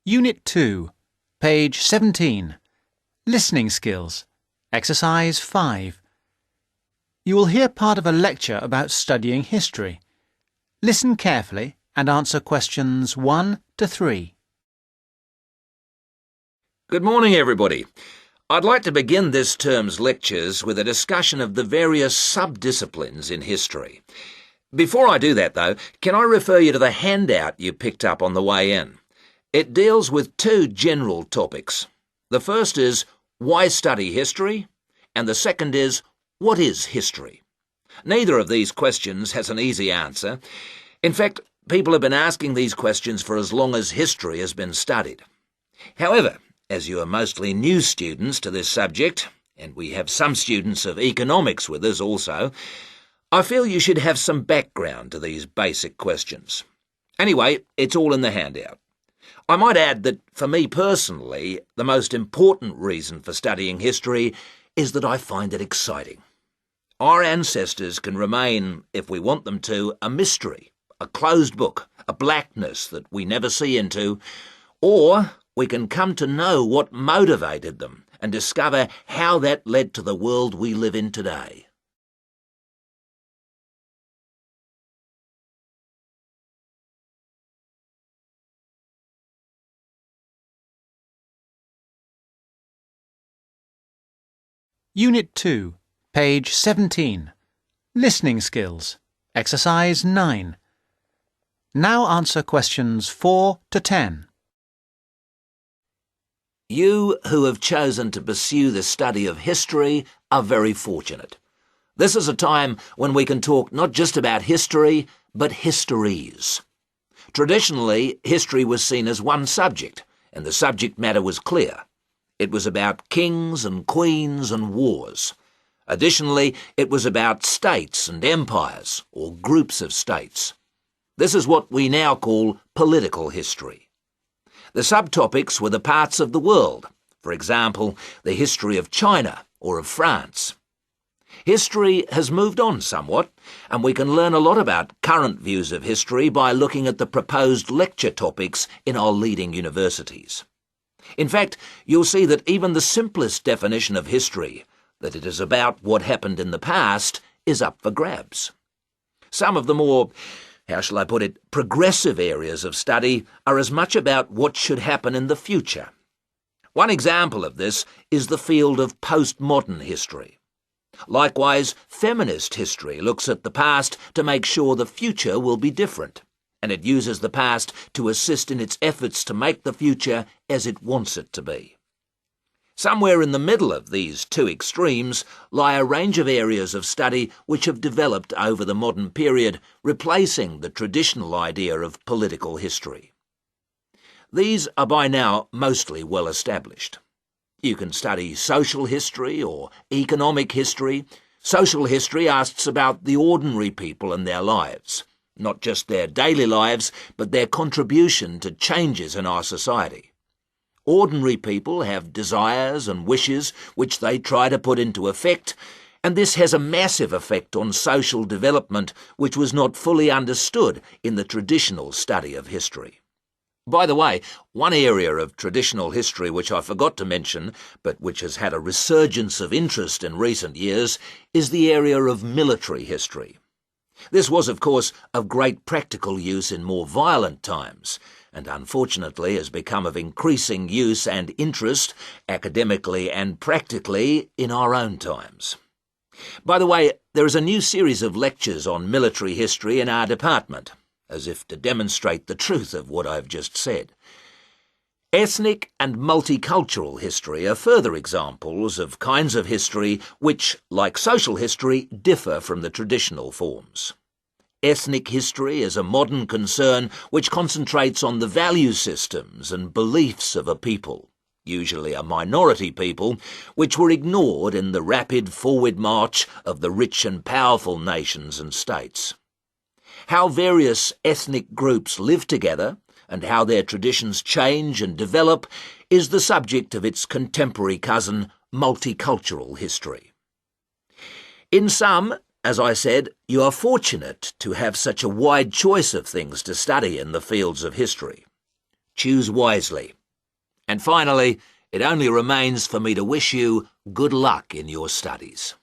Unit 2, page 17. Listening skills. Exercise 5. You will hear part of a lecture about studying history. Listen carefully and answer questions 1 to 3. Good morning, everybody. I'd like to begin this term's lectures with a discussion of the various sub-disciplines in history. Before I do that, though, can I refer you to the handout you picked up on the way in? It deals with two general topics. The first is, why study history? And the second is, what is history? Neither of these questions has an easy answer. In fact, people have been asking these questions for as long as history has been studied. However, as you are mostly new students to this subject, and we have some students of economics with us also, I feel you should have some background to these basic questions. Anyway, it's all in the handout. I might add that, for me personally, the most important reason for studying history is that I find it exciting. Our ancestors can remain, if we want them to, a mystery, a closed book, a blackness that we never see into, or we can come to know what motivated them and discover how that led to the world we live in today. Unit 2, page 17. Listening skills. Exercise 9. Now answer questions 4 to 10. You who have chosen to pursue the study of history are very fortunate. This is a time when we can talk not just about history, but histories. Traditionally, history was seen as one subject, and the subject matter was clear. It was about kings and queens and wars. Additionally, it was about states and empires, or groups of states. This is what we now call political history. The subtopics were the parts of the world, for example, the history of China or of France. History has moved on somewhat, and we can learn a lot about current views of history by looking at the proposed lecture topics in our leading universities. In fact, you'll see that even the simplest definition of history, that it is about what happened in the past, is up for grabs. Some of the more, how shall I put it, progressive areas of study are as much about what should happen in the future. One example of this is the field of postmodern history. Likewise, feminist history looks at the past to make sure the future will be different, and it uses the past to assist in its efforts to make the future as it wants it to be. Somewhere in the middle of these two extremes lie a range of areas of study which have developed over the modern period, replacing the traditional idea of political history. These are by now mostly well established. You can study social history or economic history. Social history asks about the ordinary people and their lives, not just their daily lives, but their contribution to changes in our society. Ordinary people have desires and wishes which they try to put into effect, and this has a massive effect on social development which was not fully understood in the traditional study of history. By the way, one area of traditional history which I forgot to mention, but which has had a resurgence of interest in recent years, is the area of military history. This was, of course, of great practical use in more violent times, and unfortunately has become of increasing use and interest, academically and practically, in our own times. By the way, there is a new series of lectures on military history in our department, as if to demonstrate the truth of what I've just said. Ethnic and multicultural history are further examples of kinds of history which, like social history, differ from the traditional forms. Ethnic history is a modern concern which concentrates on the value systems and beliefs of a people, usually a minority people, which were ignored in the rapid forward march of the rich and powerful nations and states. How various ethnic groups live together and how their traditions change and develop is the subject of its contemporary cousin, multicultural history. In sum, as I said, you are fortunate to have such a wide choice of things to study in the fields of history. Choose wisely, And finally, it only remains for me to wish you good luck in your studies.